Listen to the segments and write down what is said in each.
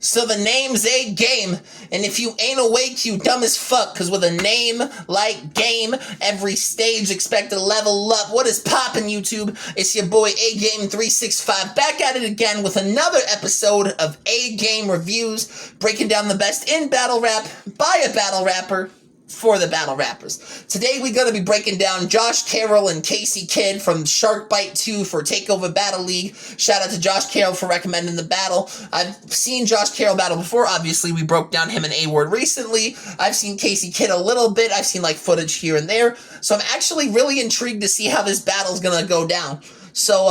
So the name's Agame, and if you ain't awake, you dumb as fuck, cause with a name like Game, every stage expect to level up. What is poppin', YouTube? It's your boy Agame365, back at it again with another episode of Agame Reviews, breaking down the best in battle rap, by a battle rapper, for the battle rappers. Today we're going to be breaking down Josh Carroll and Casey Kidd from Shark Bite 2 for Takeova Battle League. Shout out to Josh Carroll for recommending the battle. I've seen Josh Carroll battle before. Obviously, we broke down him and A-Ward recently. I've seen Casey Kidd a little bit. I've seen like footage here and there. So I'm actually really intrigued to see how this battle's going to go down. So,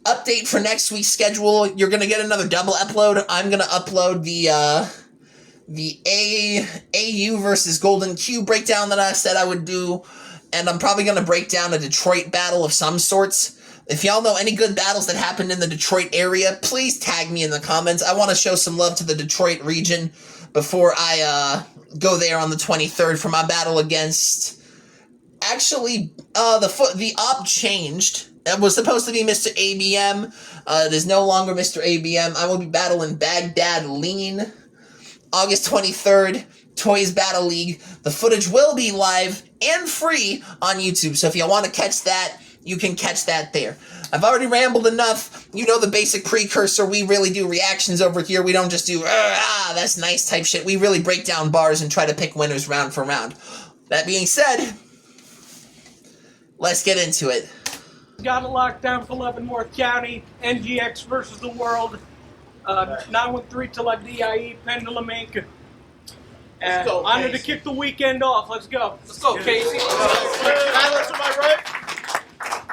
update for next week's schedule. You're going to get another double upload. I'm going to upload the AU versus Golden Q breakdown that I said I would do, and I'm probably going to break down a Detroit battle of some sorts. If y'all know any good battles that happened in the Detroit area, please tag me in the comments. I want to show some love to the Detroit region before I go there on the 23rd for my battle against... Actually, the op changed. It was supposed to be Mr. ABM. It is no longer Mr. ABM. I will be battling Baghdad Lean August 23rd, Toys Battle League. The footage will be live and free on YouTube, so if you want to catch that, you can catch that there. I've already rambled enough. You know the basic precursor. We really do reactions over here. We don't just do, that's nice type shit. We really break down bars and try to pick winners round for round. That being said, let's get into it. Got a lockdown for Leavenworth County, NGX versus the world. 913 to La DIE, Pendulum Inc. Let's go, honored to Casey. kick the weekend off. Let's go. Let's go, Casey. Tyler to my right.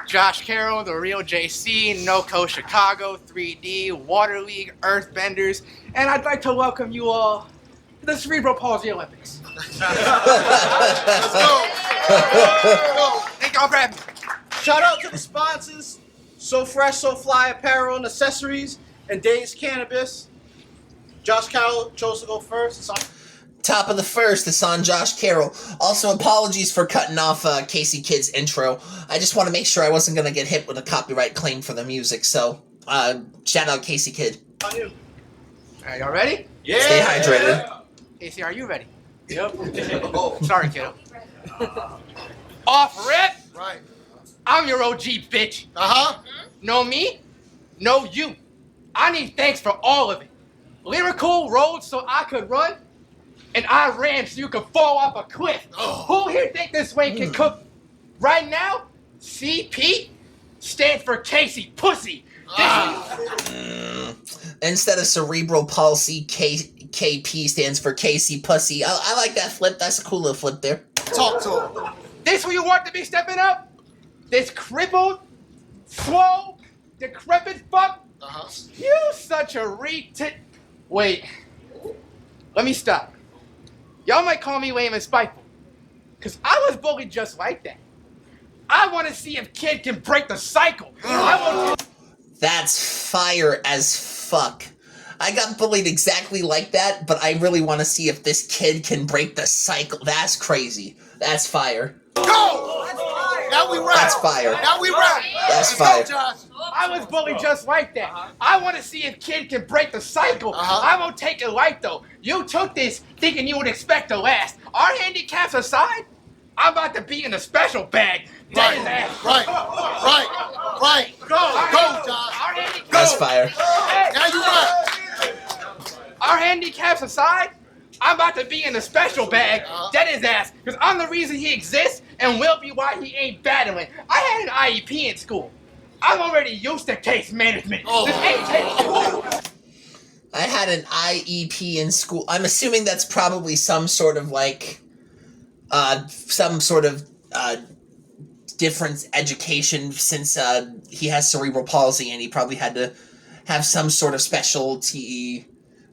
Josh Carroll, the real JC, NoCo Chicago, 3D, Water League, Earthbenders, and I'd like to welcome you all to the Cerebral Palsy Olympics. Let's go. Thank y'all for having me. Shout out to the sponsors: So Fresh, So Fly Apparel and Accessories, and Days Cannabis. Josh Carroll chose to go first. It's on. Top of the first, it's on Josh Carroll. Also, apologies for cutting off Casey Kidd's intro. I just want to make sure I wasn't going to get hit with a copyright claim for the music, so shout out Casey Kidd. On you. Are y'all ready? Yeah. Stay hydrated. Casey, are you ready? Yep. Sorry, kiddo. Off rip! Right. I'm your OG, bitch. Uh-huh. Know me? Know you. I need thanks for all of it. Lyrical road so I could run, and I ran so you could fall off a cliff. Oh. Who here think this way can cook? Right now, CP stands for Casey Pussy. Instead of cerebral palsy, KP stands for Casey Pussy. I like that flip. That's a cool little flip there. Talk to him. This who you want to be stepping up? This crippled, slow, decrepit fuck? Uh-huh. You such a Wait. Let me stop. Y'all might call me lame and spiteful, because I was bullied just like that. I want to see if Kid can break the cycle. That's fire as fuck. I got bullied exactly like that, but I really want to see if this kid can break the cycle. That's crazy. That's fire. Go! Now we rap. That's fire. Now we rap. That's Let's fire. go, Josh. I was bullied just like that. I want to see if Kid can break the cycle. Uh-huh. I won't take it light though. You took this thinking you would expect to last. Our handicaps aside, I'm about to be in a special bag. That is ass. Right. Go, Josh. Our handicaps. That's fire. Hey, Now you rap. our handicaps aside, I'm about to be in a special bag. That is ass. Because I'm the reason he exists and will be why he ain't battling. I had an IEP in school. I'm already used to case management. Oh. This ain't case. I had an IEP in school. I'm assuming that's probably some sort of like, different education since he has cerebral palsy and he probably had to have some sort of specialty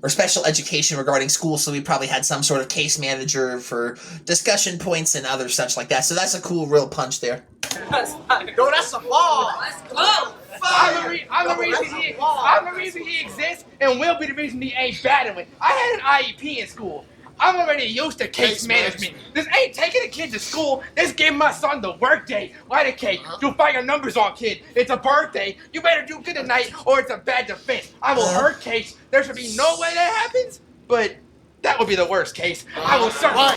or special education regarding school, so we probably had some sort of case manager for discussion points and other such like that. So that's a cool real punch there. Yo, that's a ball. Let's go! I'm the reason he exists and will be the reason he ain't battling. I had an IEP in school. I'm already used to case management. This ain't taking a kid to school. This giving my son the work day. Light a cake. You find your numbers on, kid. It's a birthday. You better do good tonight or it's a bad defense. I will hurt case. There should be no way that happens, but that would be the worst case. I will certainly...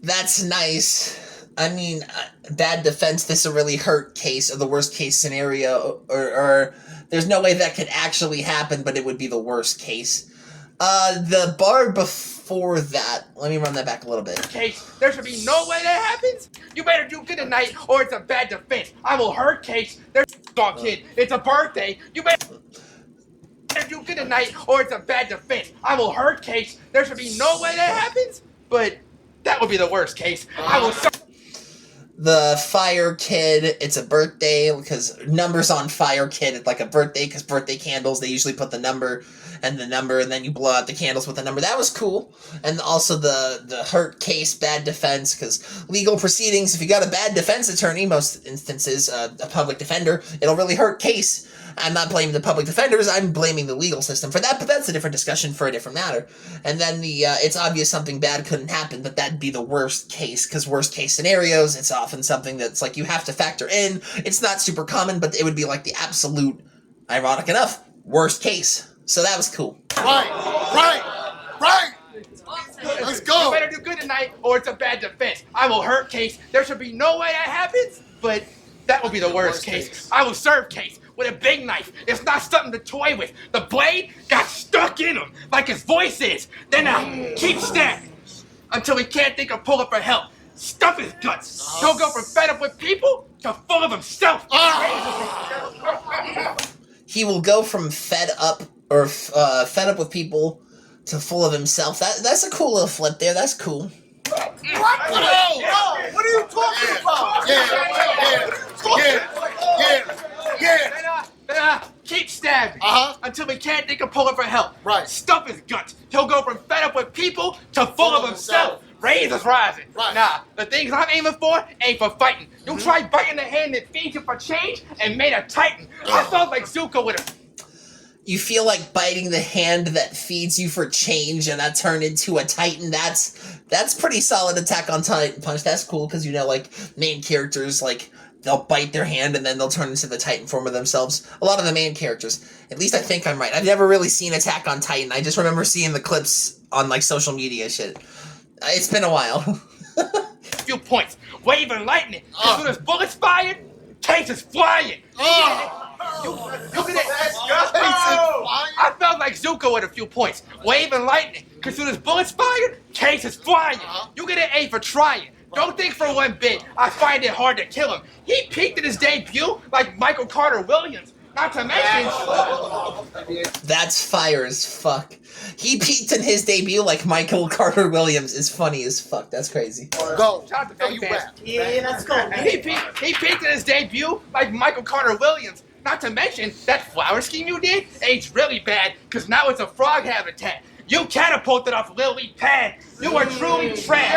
That's nice. I mean, bad defense, this a really hurt case, or the worst case scenario, or there's no way that could actually happen, but it would be the worst case. The bar before that, let me run that back a little bit. Case, there should be no way that happens. You better do good tonight, or it's a bad defense. I will hurt case. There's on, kid. It's a birthday. You better do good tonight, or it's a bad defense. I will hurt case. There should be no way that happens, but that would be the worst case. I will... The fire kid, it's a birthday, because numbers on fire kid, it's like a birthday, because birthday candles, they usually put the number, and then you blow out the candles with the number. That was cool. And also the hurt case, bad defense, because legal proceedings, if you got a bad defense attorney, most instances, a public defender, it'll really hurt case. I'm not blaming the public defenders, I'm blaming the legal system for that, but that's a different discussion for a different matter. And then it's obvious something bad couldn't happen, but that'd be the worst case, because worst case scenarios, it's often something that's like you have to factor in. It's not super common, but it would be like the absolute, ironic enough, worst case. So that was cool. Right. Let's go. You better do good tonight, or it's a bad defense. I will hurt case. There should be no way that happens, but that will be the worst case. I will serve case with a big knife. It's not something to toy with. The blade got stuck in him, like his voice is. Then I keep stabbing until he can't think or pull up for help. Stuff his guts. He'll go from fed up with people to full of himself. He will go from fed up with people to full of himself. That's a cool little flip there. That's cool. What? No. What are you talking about? Yeah. Keep stabbing until he can't think or pull up for help. Right. Stuff his guts. He'll go from fed up with people to full of himself. Razors rising. Right. Nah, the things I'm aiming for ain't for fighting. You try biting the hand that feeds you for change and made a titan. I felt like Zuko with a... You feel like biting the hand that feeds you for change, and that turned into a Titan. That's pretty solid Attack on Titan punch. That's cool, because, like, main characters, like, they'll bite their hand, and then they'll turn into the Titan form of themselves. A lot of the main characters. At least I think I'm right. I've never really seen Attack on Titan. I just remember seeing the clips on, like, social media shit. It's been a while. Few points. Wave and lightning. As soon as bullets fired, case is flying. You get it? I felt like Zuko at a few points. Wave and lightning. Cause soon as bullets fired, case is flying. You get an A for trying. Don't think for one bit I find it hard to kill him. He peaked at his debut like Michael Carter Williams. Not to mention... That's fire as fuck. He peaked in his debut like Michael Carter Williams is funny as fuck. That's crazy. Go. Shout out to You Philly rap. fans. Yeah, let's go. He peaked in his debut like Michael Carter Williams. Not to mention, that flower scheme you did aged really bad, because now it's a frog habitat. You catapulted off lily pad. You are truly trash.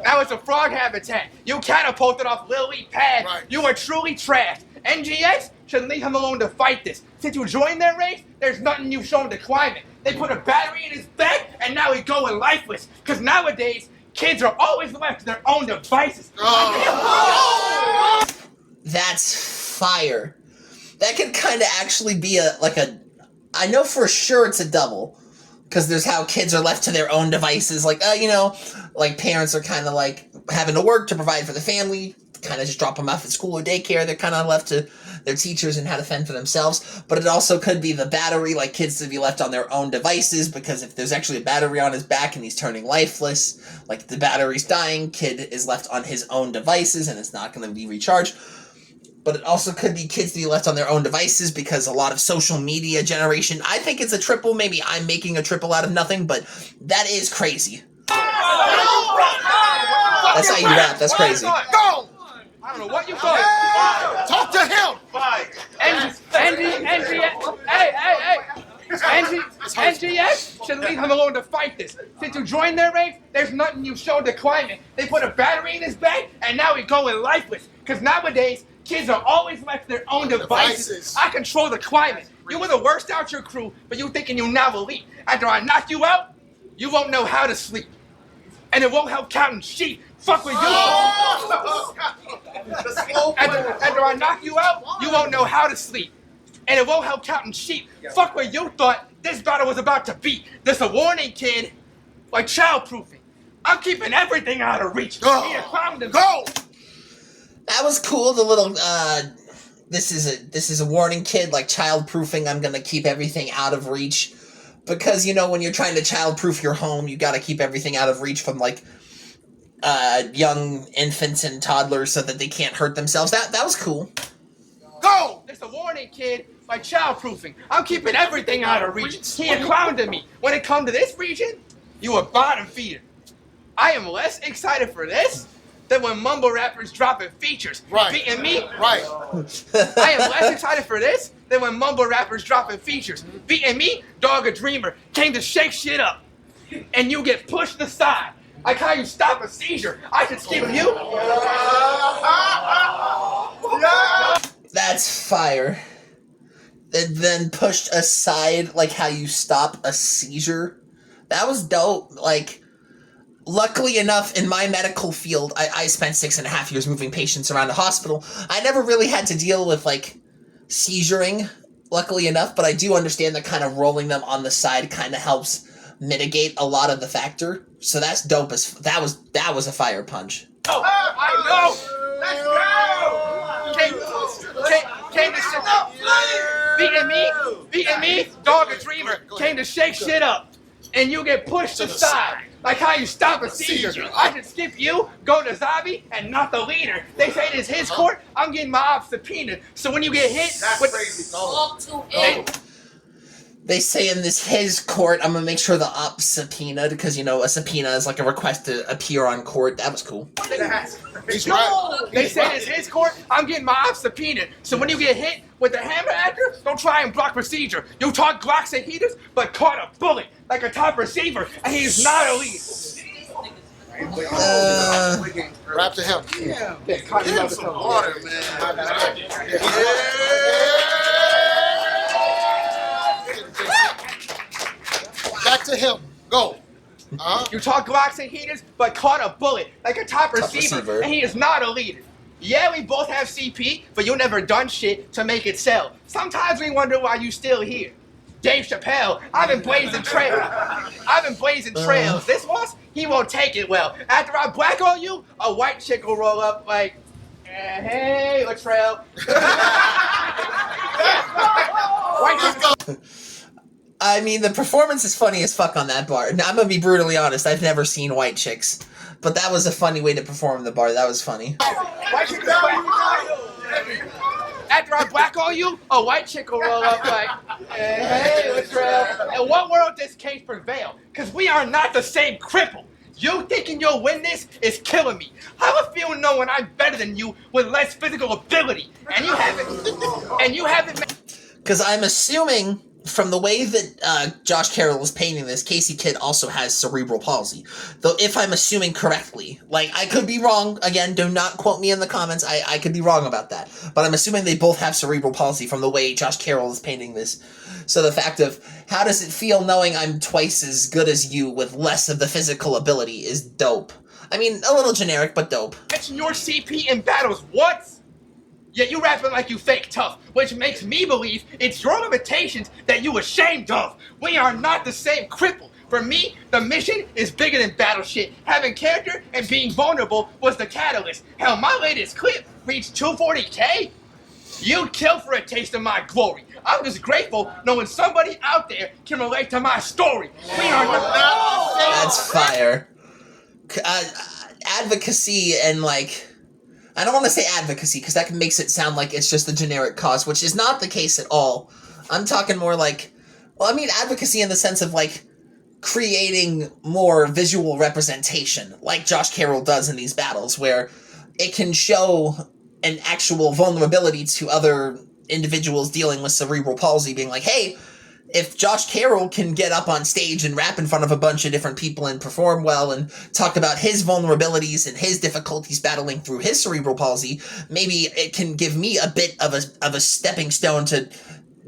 Now it's a frog habitat. You catapulted off lily pad. Right. You are truly trash. NGX should leave him alone to fight this. Since you joined their race, there's nothing you've shown to climb it. They put a battery in his back, and now he's going lifeless. Because nowadays, kids are always left to their own devices. That's fire. That could kind of actually be I know for sure it's a double. Because there's how kids are left to their own devices. Like, like parents are kind of like having to work to provide for the family. Kind of just drop them off at school or daycare. They're kind of left to their teachers and how to fend for themselves. But it also could be the battery, like kids to be left on their own devices. Because if there's actually a battery on his back and he's turning lifeless, like the battery's dying, kid is left on his own devices and it's not going to be recharged. But it also could be kids to be left on their own devices because a lot of social media generation. I think it's a triple. Maybe I'm making a triple out of nothing, but that is crazy. That's how you rap. That's crazy. Go. I don't know what you thought. Talk to him. NGX should leave him alone to fight this. Since you joined their race, there's nothing you've shown to climb it. They put a battery in his back, and now he's going lifeless. Because nowadays, kids are always left to their own devices. I control the climate. You were the worst out your crew, but you thinking you now elite. After I knock you out, you won't know how to sleep. And it won't help counting sheep. Fuck with you. After I knock you out, you won't know how to sleep. And it won't help counting sheep. Fuck what you thought this battle was about to be. This a warning, kid. Like childproofing. I'm keeping everything out of reach. Go. Go! That was cool. The little this is a warning, kid. Like childproofing. I'm gonna keep everything out of reach because you know when you're trying to childproof your home, you got to keep everything out of reach from like young infants and toddlers so that they can't hurt themselves. That was cool. Go! It's a warning, kid. Like childproofing. I'm keeping everything out of reach. He a clown to me. When it comes to this region, you a bottom feeder. I am less excited for this than when mumble rappers dropping features. Right. Beating me. Right. I am less excited for this than when mumble rappers dropping features. Beating me, dog a dreamer, came to shake shit up. And you get pushed aside. Like how you stop a seizure. I should skip you. That's fire. And then pushed aside, like how you stop a seizure. That was dope. Like, luckily enough, in my medical field, I spent 6.5 years moving patients around the hospital. I never really had to deal with, like, seizuring, luckily enough, but I do understand that kind of rolling them on the side kind of helps mitigate a lot of the factor. So that's dope as that was a fire punch. Oh, I know. Let's go. Came to shit up. Beating me, dog a dreamer, came to shake shit up. And you get pushed aside. Like how you stop a seizure. I can skip you, go to zombie, and not the leader. They say it is his court, I'm getting my ops subpoenaed. So when you get hit with They say in this his court, I'm gonna make sure the op subpoenaed, because, you know, a subpoena is like a request to appear on court. That was cool. He's right. They say it's his court, I'm getting my ops subpoenaed. So when you get hit with the hammer actor, don't try and block procedure. You talk Glocks and heaters, but caught a bullet like a top receiver, and he's not a lead. Rap to him. Yeah. Give him some water, man. Back to him. Go. You talk Glocks and heaters, but caught a bullet like a top receiver, and he is not a leader. Yeah, we both have CP, but you never done shit to make it sell. Sometimes we wonder why you still here. Dave Chappelle, I've been blazing trails. This once, he won't take it well. After I black on you, a white chick will roll up like, hey, Latrell. White chick. I mean, the performance is funny as fuck on that bar. Now, I'm gonna be brutally honest, I've never seen white chicks. But that was a funny way to perform the bar. That was funny. White chick After I black on you, a white chick will roll up like, hey, Latrell. In what world does case prevail? Because we are not the same cripple. You thinking you'll win this is killing me. How I feel knowing I'm better than you with less physical ability, and you haven't. Because I'm assuming, from the way that Josh Carroll is painting this, Casey Kidd also has cerebral palsy. Though, if I'm assuming correctly, like, I could be wrong. Again, do not quote me in the comments. I could be wrong about that. But I'm assuming they both have cerebral palsy from the way Josh Carroll is painting this. So the fact of, how does it feel knowing I'm twice as good as you with less of the physical ability is dope. I mean, a little generic, but dope. Mention your CP in battles once. Yet you rapping like you fake tough, which makes me believe it's your limitations that you ashamed of. We are not the same cripple. For me, the mission is bigger than battle shit. Having character and being vulnerable was the catalyst. Hell, my latest clip reached 240K. You'd kill for a taste of my glory. I'm just grateful knowing somebody out there can relate to my story. We are not. That's fire. Advocacy and, like, I don't want to say advocacy, because that makes it sound like it's just a generic cause, which is not the case at all. I'm talking more like, well, I mean advocacy in the sense of, like, creating more visual representation, like Josh Carroll does in these battles, where it can show an actual vulnerability to other individuals dealing with cerebral palsy, being like, hey, if Josh Carroll can get up on stage and rap in front of a bunch of different people and perform well and talk about his vulnerabilities and his difficulties battling through his cerebral palsy, maybe it can give me a bit of a stepping stone to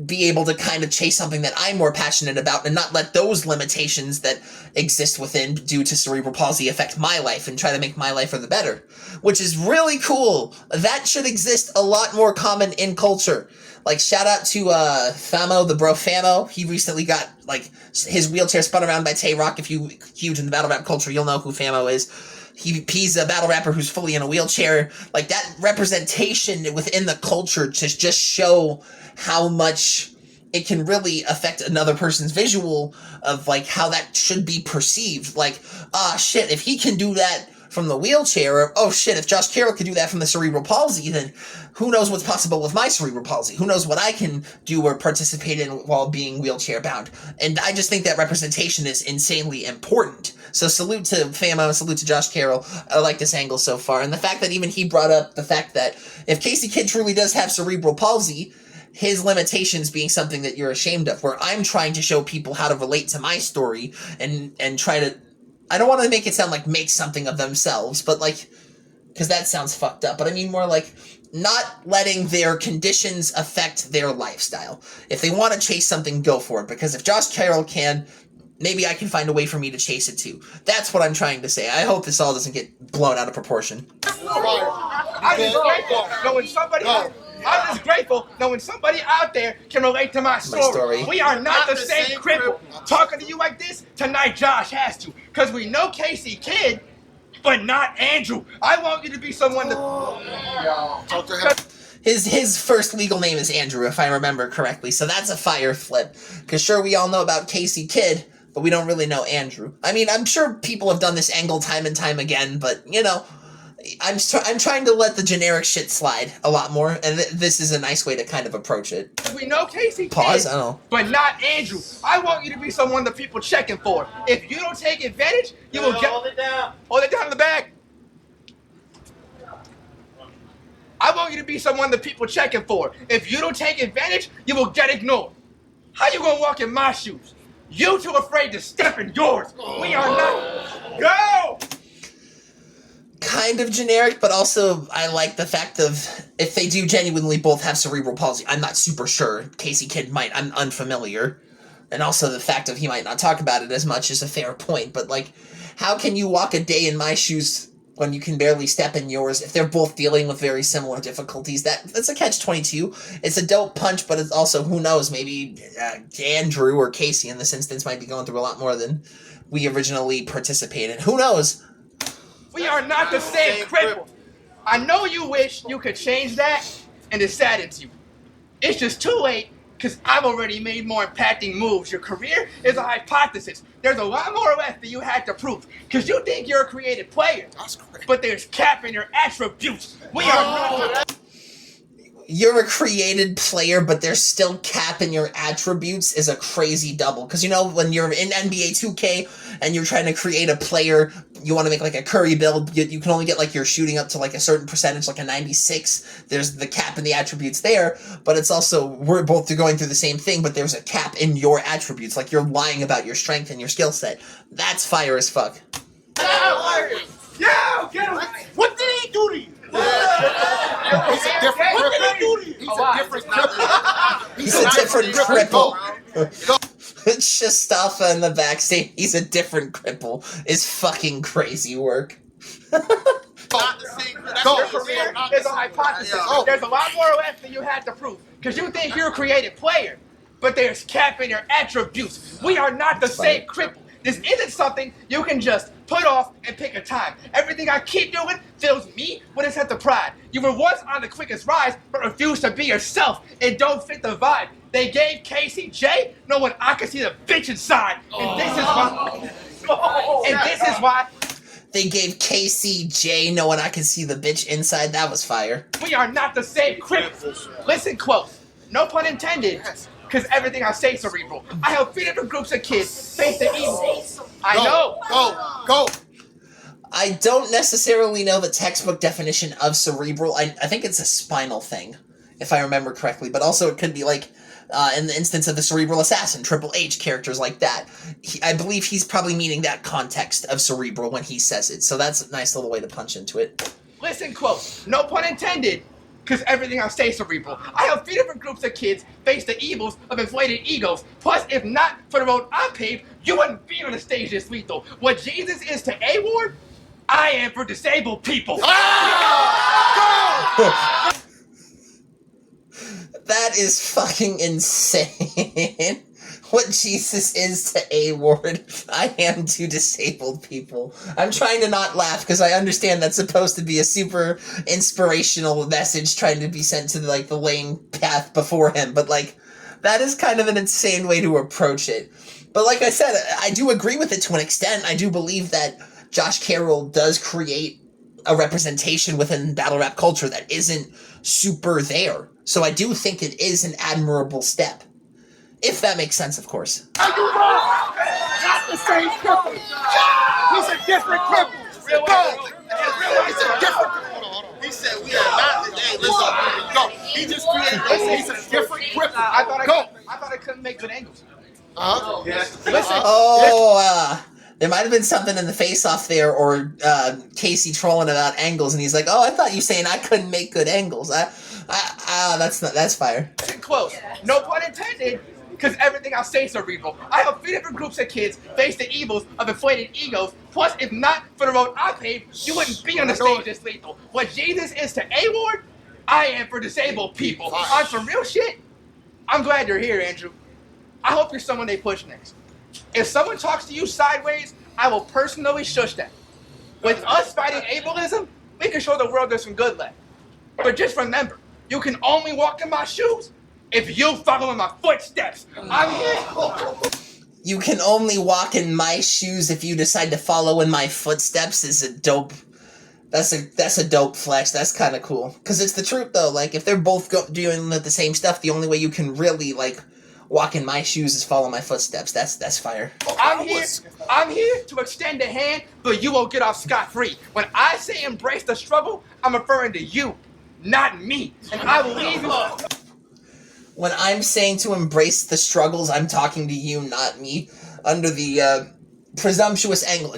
be able to kind of chase something that I'm more passionate about and not let those limitations that exist within due to cerebral palsy affect my life and try to make my life for the better, which is really cool. That should exist a lot more common in culture. Like, shout out to Famo, the bro Famo. He recently got, like, his wheelchair spun around by Tay-Rock. If you huge in the battle rap culture, you'll know who Famo is. He's a battle rapper who's fully in a wheelchair. Like, that representation within the culture to just show how much it can really affect another person's visual of, like, how that should be perceived. Like, shit, if he can do that from the wheelchair, or, oh shit, if Josh Carroll could do that from the cerebral palsy, then who knows what's possible with my cerebral palsy? Who knows what I can do or participate in while being wheelchair bound? And I just think that representation is insanely important. So salute to Famo, salute to Josh Carroll. I like this angle so far. And the fact that even he brought up the fact that if Casey Kidd truly does have cerebral palsy, his limitations being something that you're ashamed of, where I'm trying to show people how to relate to my story and try to, I don't want to make it sound like make something of themselves, but like, because that sounds fucked up, but I mean more like not letting their conditions affect their lifestyle. If they want to chase something, go for it, because if Josh Carroll can, maybe I can find a way for me to chase it too. That's what I'm trying to say. I hope this all doesn't get blown out of proportion. I'm just grateful knowing somebody out there can relate to my story. We are not the same cripple. Talking to you like this, tonight Josh has to. Because we know Casey Kidd, but not Andrew. I want you to be someone to... Talk to him. His first legal name is Andrew, if I remember correctly. So that's a fire flip. Because sure, we all know about Casey Kidd, but we don't really know Andrew. I mean, I'm sure people have done this angle time and time again, but, you know, I'm trying to let the generic shit slide a lot more, and this is a nice way to kind of approach it. We know Casey Pause, Kidd, I don't know. but not Andrew. I want you to be someone that people checking for. If you don't take advantage, you will get... Hold it down. Hold it down in the back. I want you to be someone that people checking for. If you don't take advantage, you will get ignored. How you gonna walk in my shoes? You too afraid to step in yours. We are not... Go! Kind of generic, but also I like the fact of if they do genuinely both have cerebral palsy. I'm not super sure. Casey Kidd might. I'm unfamiliar. And also the fact of he might not talk about it as much is a fair point. But, like, how can you walk a day in my shoes when you can barely step in yours if they're both dealing with very similar difficulties? That's a catch-22. It's a dope punch, but it's also, who knows, maybe Andrew or Casey in this instance might be going through a lot more than we originally participated. Who knows? We are not the same cripple. I know you wish you could change that, and it saddens you. It's just too late, because I've already made more impacting moves. Your career is a hypothesis. There's a lot more left that you had to prove, because you think you're a creative player. That's great. But there's cap in your attributes. We are not... You're a created player, but there's still cap in your attributes is a crazy double. Because, you know, when you're in NBA 2K and you're trying to create a player, you want to make, like, a Curry build, you can only get, like, your shooting up to, like, a certain percentage, like a 96. There's the cap in the attributes there, but it's also, we're both going through the same thing, but there's a cap in your attributes. Like, you're lying about your strength and your skill set. That's fire as fuck. Yo, get him! What did he do to you? He's a different cripple. What did he do to you? He's a different cripple. He's a different cripple. Shastafa in the backstage, he's a different cripple, is fucking crazy work. Not the same. Your career is a hypothesis. There's a lot more left than you had to prove. Because you think you're a creative player, but there's cap in your attributes. We are not the same cripple. This isn't something you can just put off and pick a time. Everything I keep doing fills me with a sense of pride. You were once on the quickest rise, but refused to be yourself. It don't fit the vibe. They gave Casey J knowing I could see the bitch inside. And this is why... And this is why... They gave KCJ knowing I could see the bitch inside. That was fire. We are not the same cripples. Listen close. No pun intended. Because everything I say cerebral. I help 3 different groups of kids face the evil. I know. Go. I don't necessarily know the textbook definition of cerebral. I think it's a spinal thing, if I remember correctly. But also it could be like, in the instance of the Cerebral Assassin, Triple H, characters like that. I believe he's probably meaning that context of cerebral when he says it. So that's a nice little way to punch into it. Listen close. No pun intended. because everything I say is cerebral. I help 3 different groups of kids face the evils of inflated egos. Plus, if not for the road I paved, you wouldn't be on the stage this lethal. What Jesus is to A-Ward, I am for disabled people. That is fucking insane. What Jesus is to A-Ward, I am to disabled people. I'm trying to not laugh because I understand that's supposed to be a super inspirational message trying to be sent to like the lane path before him, but like that is kind of an insane way to approach it. But like I said, I do agree with it to an extent. I do believe that Josh Carroll does create a representation within battle rap culture that isn't super there. So I do think it is an admirable step. If that makes sense, of course. Are you wrong? Not the same cripple. He's a different cripple. Go. He's a different cripple. He said we are not the day. Listen, go. He just created this. He's a different cripple. I thought Go. I couldn't make good angles. Oh, there might have been something in the face-off there, or Casey trolling about angles, and he's like, "Oh, I thought you saying I couldn't make good angles." That's fire. Close. No pun intended. Because everything I say is cerebral. I help 3 different groups of kids face the evils of inflated egos. Plus, if not for the road I paved, you wouldn't be on the stage this lethal. What Jesus is to A-Ward, I am for disabled people. On some real shit, I'm glad you're here, Andrew. I hope you're someone they push next. If someone talks to you sideways, I will personally shush them. With us fighting ableism, we can show the world there's some good left. But just remember, you can only walk in my shoes if you follow in my footsteps. I'm here. You can only walk in my shoes if you decide to follow in my footsteps is a dope. That's a dope flex. That's kind of cool. Because it's the truth, though. Like, if they're both doing the same stuff, the only way you can really, like, walk in my shoes is follow my footsteps. That's fire. I'm here to extend a hand, but you won't get off scot-free. When I say embrace the struggle, I'm referring to you, not me. And I will leave you. When I'm saying to embrace the struggles, I'm talking to you, not me. Under the presumptuous angle,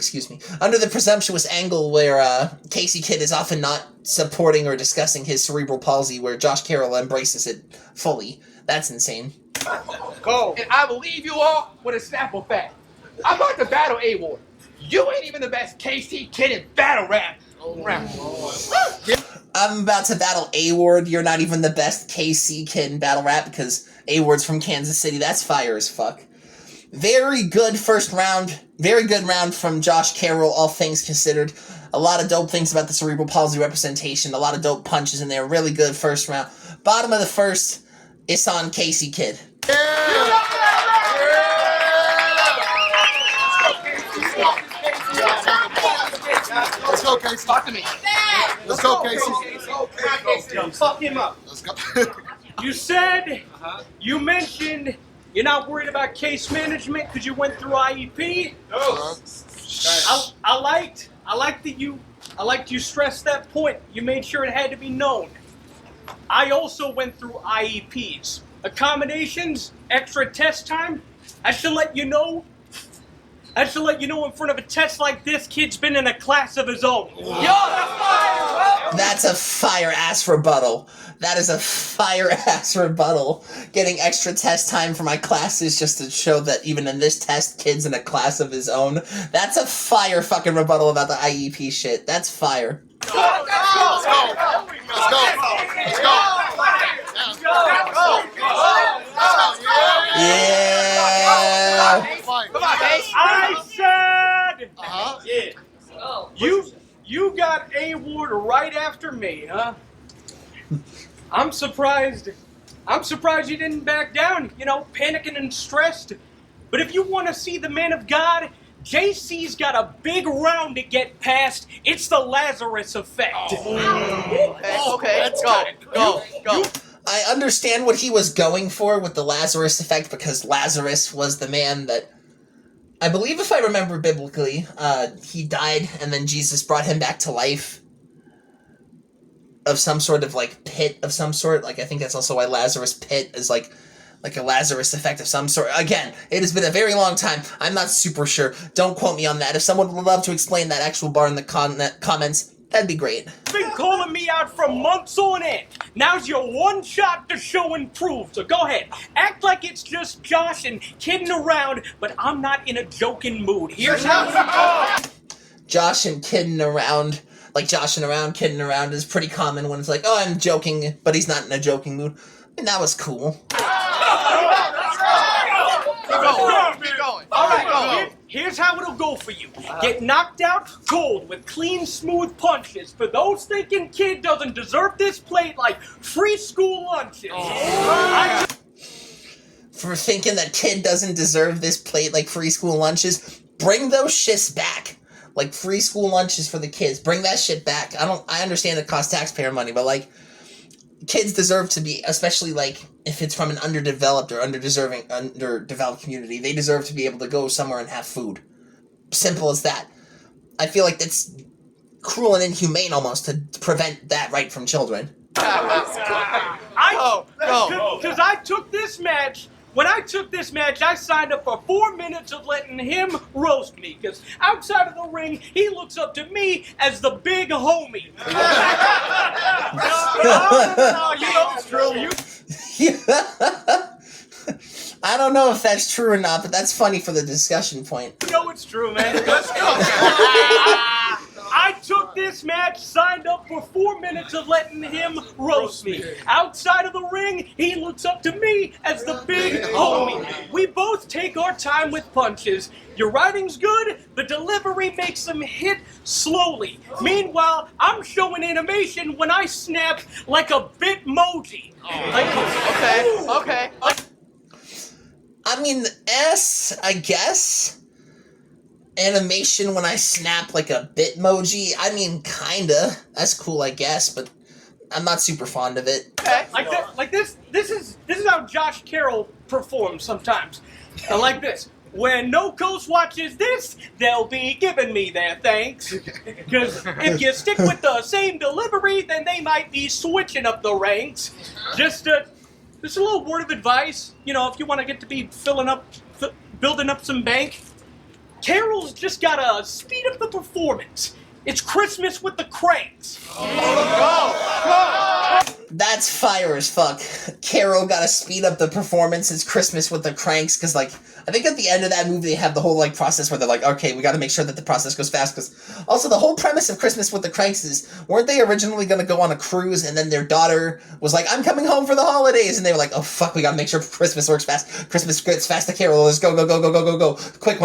under the presumptuous angle where Casey Kidd is often not supporting or discussing his cerebral palsy, where Josh Carroll embraces it fully. That's insane. Go. And I will leave you all with a sample fact. I'm about to battle A-Ward. You ain't even the best KC Kidd in battle rap. I'm about to battle A-Ward. You're not even the best KC Kidd in battle rap because A-Ward's from Kansas City. That's fire as fuck. Very good first round. Very good round from Josh Carroll, all things considered. A lot of dope things about the cerebral palsy representation. A lot of dope punches in there. Really good first round. Bottom of the first, it's on Casey Kidd. Let's go, Casey. Talk to me. Let's go, Casey. Fuck him up. Let's go. You said, you mentioned you're not worried about case management because you went through IEP. I liked that you stressed that point. You made sure it had to be known. I also went through IEPs. Accommodations, extra test time. I should let you know in front of a test like this, kid's been in a class of his own. That's a fire-ass rebuttal. That is a fire-ass rebuttal. Getting extra test time for my classes just to show that even in this test, kid's in a class of his own. That's a fire fucking rebuttal about the IEP shit. That's fire. Let's go. Yeah. I said, you got A-Ward right after me, huh? I'm surprised you didn't back down, panicking and stressed. But if you want to see the man of God, JC's got a big round to get past. It's the Lazarus effect. Okay. Go. I understand what he was going for with the Lazarus effect because Lazarus was the man that, I believe if I remember biblically, he died and then Jesus brought him back to life of some sort of like pit of some sort. Like I think that's also why Lazarus pit is like a Lazarus effect of some sort. Again, it has been a very long time. I'm not super sure. Don't quote me on that. If someone would love to explain that actual bar in the comments, That'd be great. Been calling me out for months on end. Now's your one shot to show and prove. So go ahead, act like it's just Josh and kidding around, but I'm not in a joking mood. Here's how it goes. Josh and kidding around, like joshing around, kidding around is pretty common when it's like, oh, I'm joking, but he's not in a joking mood. And that was cool. Keep going. All right, here's how it'll go for you. Get knocked out cold with clean, smooth punches. For those thinking kid doesn't deserve this plate like free school lunches. For thinking that kid doesn't deserve this plate like free school lunches, bring those shits back. Like free school lunches for the kids. Bring that shit back. I understand it costs taxpayer money, but like kids deserve to be, especially like if it's from an underdeveloped or underdeveloped community, they deserve to be able to go somewhere and have food. Simple as that. I feel like that's cruel and inhumane almost to prevent that right from children. Because I took this match. When I took this match, I signed up for 4 minutes of letting him roast me. Because outside of the ring, he looks up to me as the big homie. You know it's true. I don't know if that's true or not, but that's funny for the discussion point. You know it's true, man. Let's go. I took this match, signed up for 4 minutes of letting him roast me. Outside of the ring, he looks up to me as the big homie. We both take our time with punches. Your writing's good, the delivery makes them hit slowly. Meanwhile, I'm showing animation when I snap like a Bitmoji. Okay. I mean, I guess. Animation when I snap like a Bitmoji. I mean, kinda. That's cool, I guess, but I'm not super fond of it. Okay. This is how Josh Carroll performs sometimes. And like this. When No Coast watches this, they'll be giving me their thanks. Because if you stick with the same delivery, then they might be switching up the ranks. Just a little word of advice. You know, if you want to get to be building up some bank, Carroll's just gotta speed up the performance. It's Christmas with the Cranks. That's fire as fuck. Carroll gotta speed up the performance. It's Christmas with the Cranks, because like I think at the end of that movie they have the whole like process where they're like, okay, we gotta make sure that the process goes fast, because also the whole premise of Christmas with the Cranks is, weren't they originally gonna go on a cruise and then their daughter was like, I'm coming home for the holidays, and they were like, oh fuck, we gotta make sure Christmas works fast. Christmas gets fast to Carroll. Let's go. Quick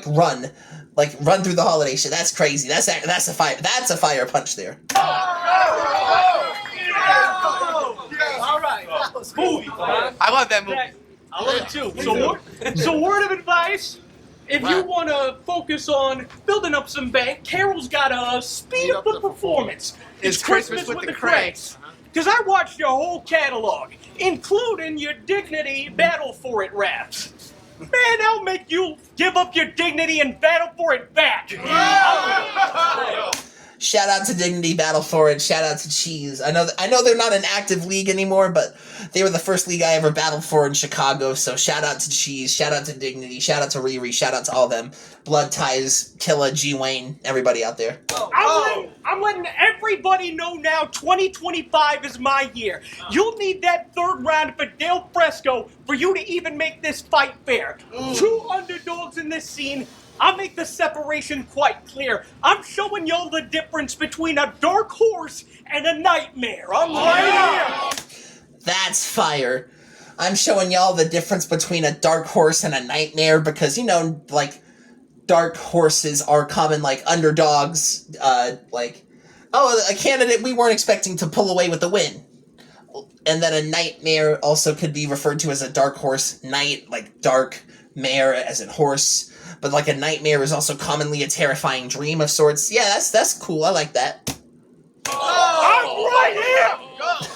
run. Like run through the holiday shit. That's crazy. That's a fire punch there. All right. Movie. I love that movie. I love it too. So word of advice, if you want to focus on building up some bank, Carroll's got to speed up the performance. It's Christmas with the Cranks. Because I watched your whole catalog, including your Dignity Battle For It raps. Man, I'll make you give up your dignity and battle for it back. Shout out to Dignity Battle For It. Shout out to Cheese. I know they're not an active league anymore, but they were the first league I ever battled for in Chicago. So shout out to Cheese. Shout out to Dignity. Shout out to Riri. Shout out to all them. Blood Ties, Killa, G Wayne, everybody out there. I'm letting everybody know now 2025 is my year. You'll need that third round for Del Fresco for you to even make this fight fair. 2 underdogs in this scene. I'll make the separation quite clear. I'm showing y'all the difference between a dark horse and a nightmare. I'm right here. That's fire. I'm showing y'all the difference between a dark horse and a nightmare, because, you know, like, dark horses are common, like, underdogs, a candidate we weren't expecting to pull away with the win. And then a nightmare also could be referred to as a dark horse knight, like dark mare as in horse. But like a nightmare is also commonly a terrifying dream of sorts. Yeah, that's cool. I like that. I'm right here.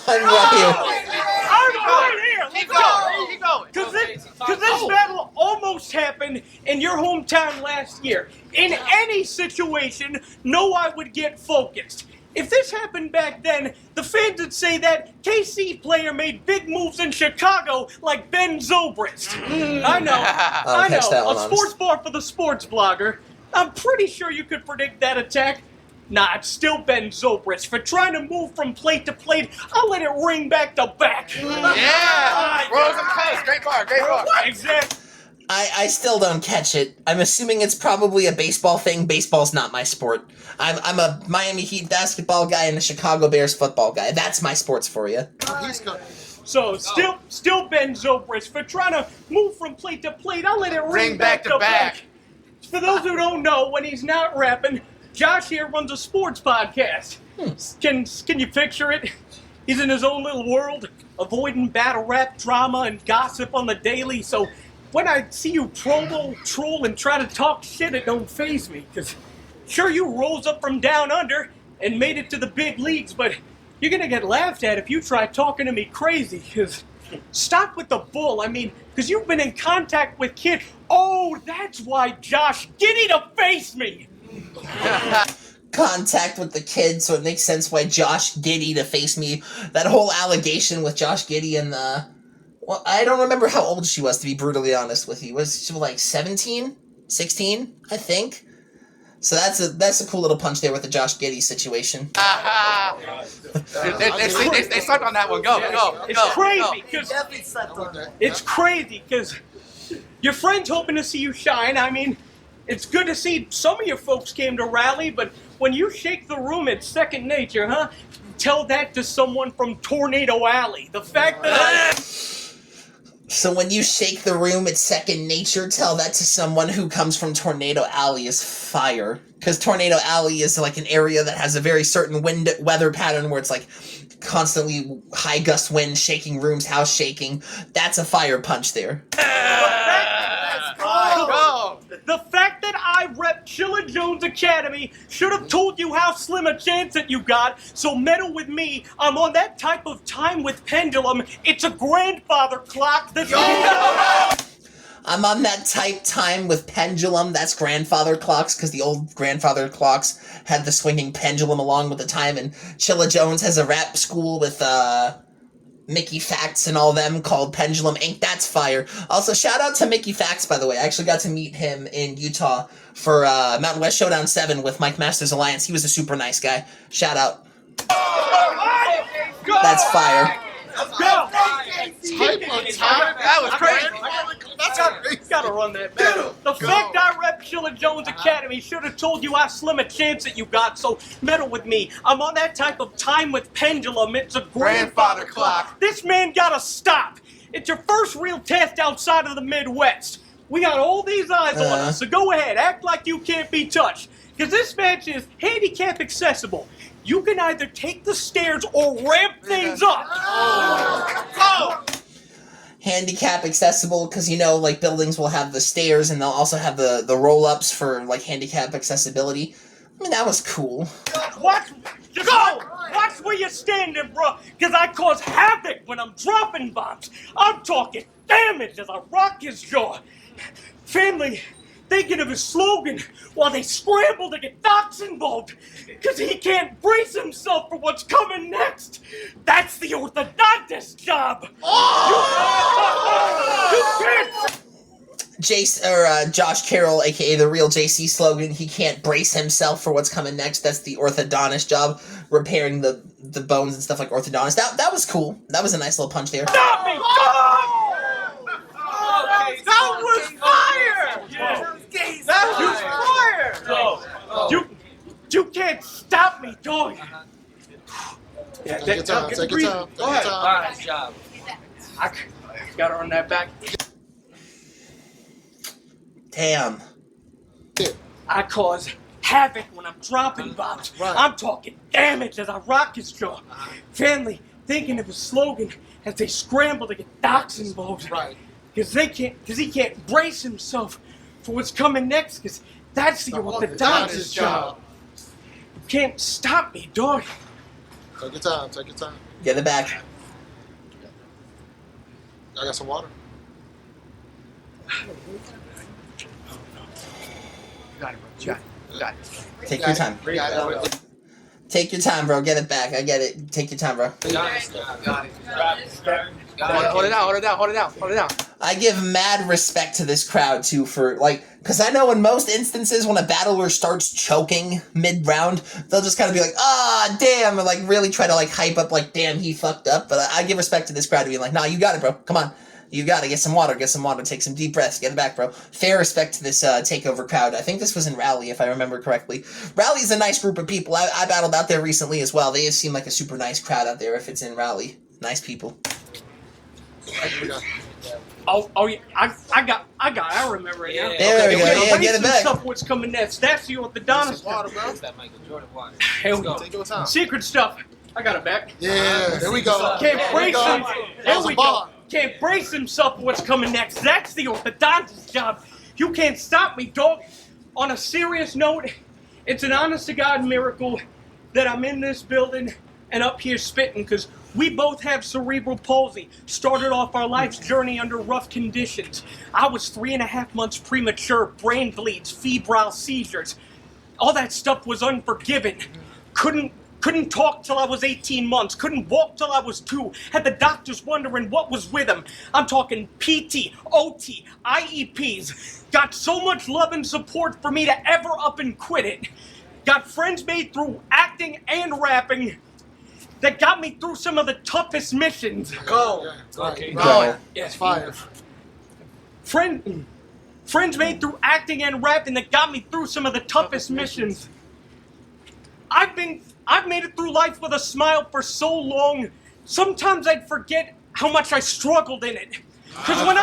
I'm right here. Keep going. Because this battle almost happened in your hometown last year. In any situation, I would get focused. If this happened back then, the fans would say that KC player made big moves in Chicago like Ben Zobrist. I know. A sports bar for the sports blogger. I'm pretty sure you could predict that attack. Nah, it's still Ben Zobrist. For trying to move from plate to plate, I'll let it ring back to back. Yeah! Pros and cons. Great bar, great bar. Exactly. I still don't catch it. I'm assuming it's probably a baseball thing. Baseball's not my sport. I'm a Miami Heat basketball guy and a Chicago Bears football guy. That's my sports for you. So, still Ben Zobrist. For trying to move from plate to plate, I'll let it ring back to back. For those who don't know, when he's not rapping, Josh here runs a sports podcast. Can you picture it? He's in his own little world, avoiding battle rap, drama, and gossip on the daily. So when I see you promo, troll, and try to talk shit, it don't faze me. Because sure, you rose up from down under and made it to the big leagues, but you're going to get laughed at if you try talking to me crazy. Because stop with the bull. I mean, because you've been in contact with Kid. Oh, that's why Josh Giddy to face me. Contact with the kid, so it makes sense why Josh Giddey to face me. That whole allegation with Josh Giddey and the... Well, I don't remember how old she was, to be brutally honest with you. Was she like 17? 16, I think? So that's a cool little punch there with the Josh Giddey situation. They sucked on that one. Go. It's crazy, because... It's crazy, because your friend's hoping to see you shine. I mean... It's good to see some of your folks came to rally, but when you shake the room, it's second nature, huh? Tell that to someone from Tornado Alley. The fact that So when you shake the room, it's second nature. Tell that to someone who comes from Tornado Alley is fire. Because Tornado Alley is like an area that has a very certain weather pattern where it's like constantly high gust wind, shaking rooms, house shaking. That's a fire punch there. The fact that I rep Chilla Jones Academy should have told you how slim a chance that you got, so meddle with me. I'm on that type of time with pendulum. It's a grandfather clock that's... I'm on that type time with pendulum. That's grandfather clocks, because the old grandfather clocks had the swinging pendulum along with the time, and Chilla Jones has a rap school with, Mickey Facts and all them called Pendulum Inc. That's fire. Also, shout out to Mickey Facts, by the way. I actually got to meet him in Utah for Mountain West Showdown 7 with Mike Masters Alliance. He was a super nice guy. Shout out. That's fire. Go! That was crazy. Gotta run that back. The fact I rep Chilla Jones Academy should have told you how slim a chance that you got, so meddle with me. I'm on that type of time with pendulum. It's a grandfather clock. This man gotta stop. It's your first real test outside of the Midwest. We got all these eyes on us, so go ahead, act like you can't be touched. Because this match is handicap accessible. You can either take the stairs or ramp things up. Handicap accessible, because, you know, like, buildings will have the stairs, and they'll also have the roll-ups for, like, handicap accessibility. I mean, that was cool. Watch where you're standing, bro, because I cause havoc when I'm dropping bombs. I'm talking damage as I rock his jaw. Family thinking of his slogan while they scramble to get Docs involved, because he can't brace himself for what's coming next. That's the orthodontist job. You can't. Josh Carroll, aka the real JC slogan, he can't brace himself for what's coming next. That's the orthodontist job, repairing the bones and stuff like orthodontist. That was cool. That was a nice little punch there. Stop me! That was fire! That was fire! You can't stop me, dog. Take your time. Take your time. Go ahead. Nice job. I gotta run that back. Damn. I cause havoc when I'm dropping bombs. Right. I'm talking damage as I rock his jaw. Family thinking of his slogan as they scramble to get Docs involved. Right. Because he can't brace himself for what's coming next, because that's the orthodontist job. You can't stop me, dog. Take your time. Take your time. Get it back. I got some water. Got it. Take your time. Take your time, bro. Get it back. I get it. Take your time, bro. Got it. Hold it down. I give mad respect to this crowd too for like, because I know in most instances when a battler starts choking mid-round, they'll just kind of be like, ah, damn, and like really try to like hype up like, damn, he fucked up. But I give respect to this crowd to be like, nah, you got it, bro. Come on. You got to get some water, take some deep breaths, get it back, bro. Fair respect to this Takeover crowd. I think this was in Rally, if I remember correctly. Rally's a nice group of people. I battled out there recently as well. They seem like a super nice crowd out there if it's in Rally. Nice people. Oh yeah, I remember it now. There we go. Yeah, get it back. Stuff what's coming next. That's the orthodontist. Water, bro. That Michael Jordan water. Take your time. Secret stuff. I got it back. Yeah, there we go. Can't brace him. There we go. bar. Can't brace himself for what's coming next. That's the orthodontist job. You can't stop me, dog. On a serious note, it's an honest-to-God miracle that I'm in this building and up here spitting, because we both have cerebral palsy. Started off our life's journey under rough conditions. I was 3.5 months premature, brain bleeds, febrile seizures. All that stuff was unforgiving. Couldn't talk till I was 18 months. Couldn't walk till I was 2. Had the doctors wondering what was with him. I'm talking PT, OT, IEPs. Got so much love and support for me to ever up and quit it. Got friends made through acting and rapping that got me through some of the toughest missions. Go. Okay. Go. That's fire. Friends made through acting and rapping that got me through some of the toughest missions. I've made it through life with a smile for so long, sometimes I'd forget how much I struggled in it. Because when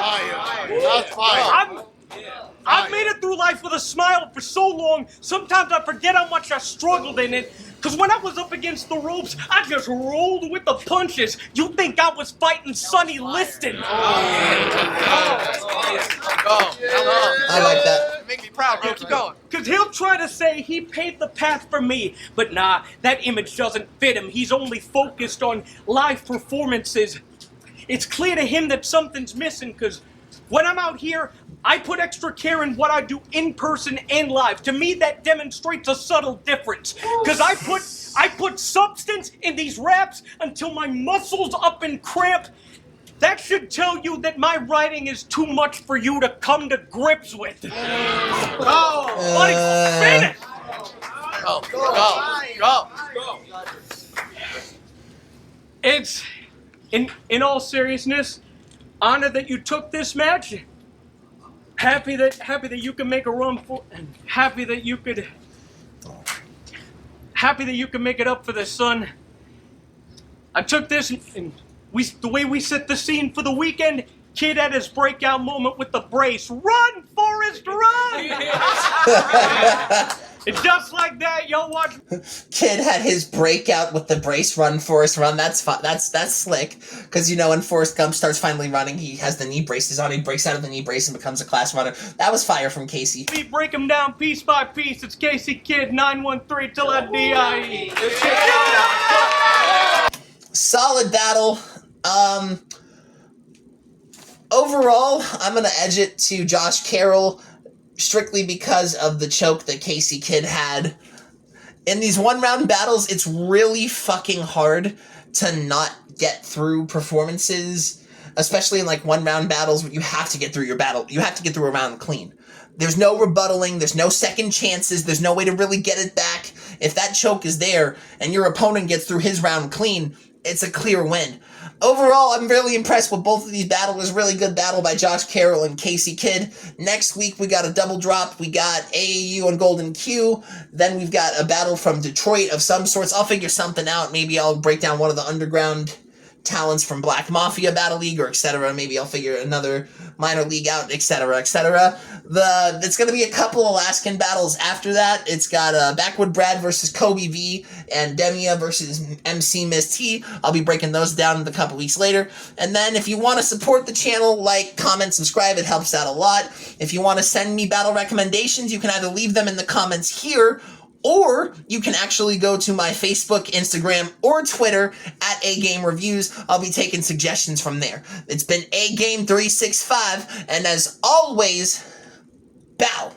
I've made it through life with a smile for so long, sometimes I forget how much I struggled in it. Because when I was up against the ropes, I just rolled with the punches. You think I was fighting Sonny Liston. I like that. Make me proud, bro. Keep going. Because he'll try to say he paved the path for me, but nah, that image doesn't fit him. He's only focused on live performances. It's clear to him that something's missing, because when I'm out here, I put extra care in what I do in person and live. To me, that demonstrates a subtle difference. Because I put substance in these raps until my muscles up and cramp. That should tell you that my writing is too much for you to come to grips with. Go. Buddy, finish! Go. It's, in all seriousness, honored that you took this match. Happy that you can make a run for, and happy that you can make it up for the son. I took this and the way we set the scene for the weekend, Kid had his breakout moment with the brace. Run, Forrest, run! And just like that, yo, watch. Kid had his breakout with the brace. Run, Forrest, run. That's slick. Because, you know, when Forrest Gump starts finally running, he has the knee braces on. He breaks out of the knee brace and becomes a class runner. That was fire from Casey. We break them down piece by piece. It's Casey Kid 913 till I DIE. Solid battle. Overall, I'm going to edge it to Josh Carroll strictly because of the choke that Casey Kid had. In these one-round battles, it's really fucking hard to not get through performances, especially in like one-round battles where you have to get through your battle. You have to get through a round clean. There's no rebuttaling, there's no second chances, there's no way to really get it back. If that choke is there and your opponent gets through his round clean, it's a clear win. Overall, I'm really impressed with both of these battles. Really good battle by Josh Carroll and Casey Kid. Next week, we got a double drop. We got AAU and Golden Q. Then we've got a battle from Detroit of some sorts. I'll figure something out. Maybe I'll break down one of the underground talents from Black Mafia Battle League, or etc. Maybe I'll figure another minor league out, etc., etc. It's going to be a couple Alaskan battles after that. It's got Backwood Brad versus Kobe V and Demia versus MC Miss T. I'll be breaking those down a couple weeks later. And then if you want to support the channel, like, comment, subscribe. It helps out a lot. If you want to send me battle recommendations, you can either leave them in the comments here, or you can actually go to my Facebook, Instagram, or Twitter at Agame Reviews. I'll be taking suggestions from there. It's been Agame365, and as always, bow.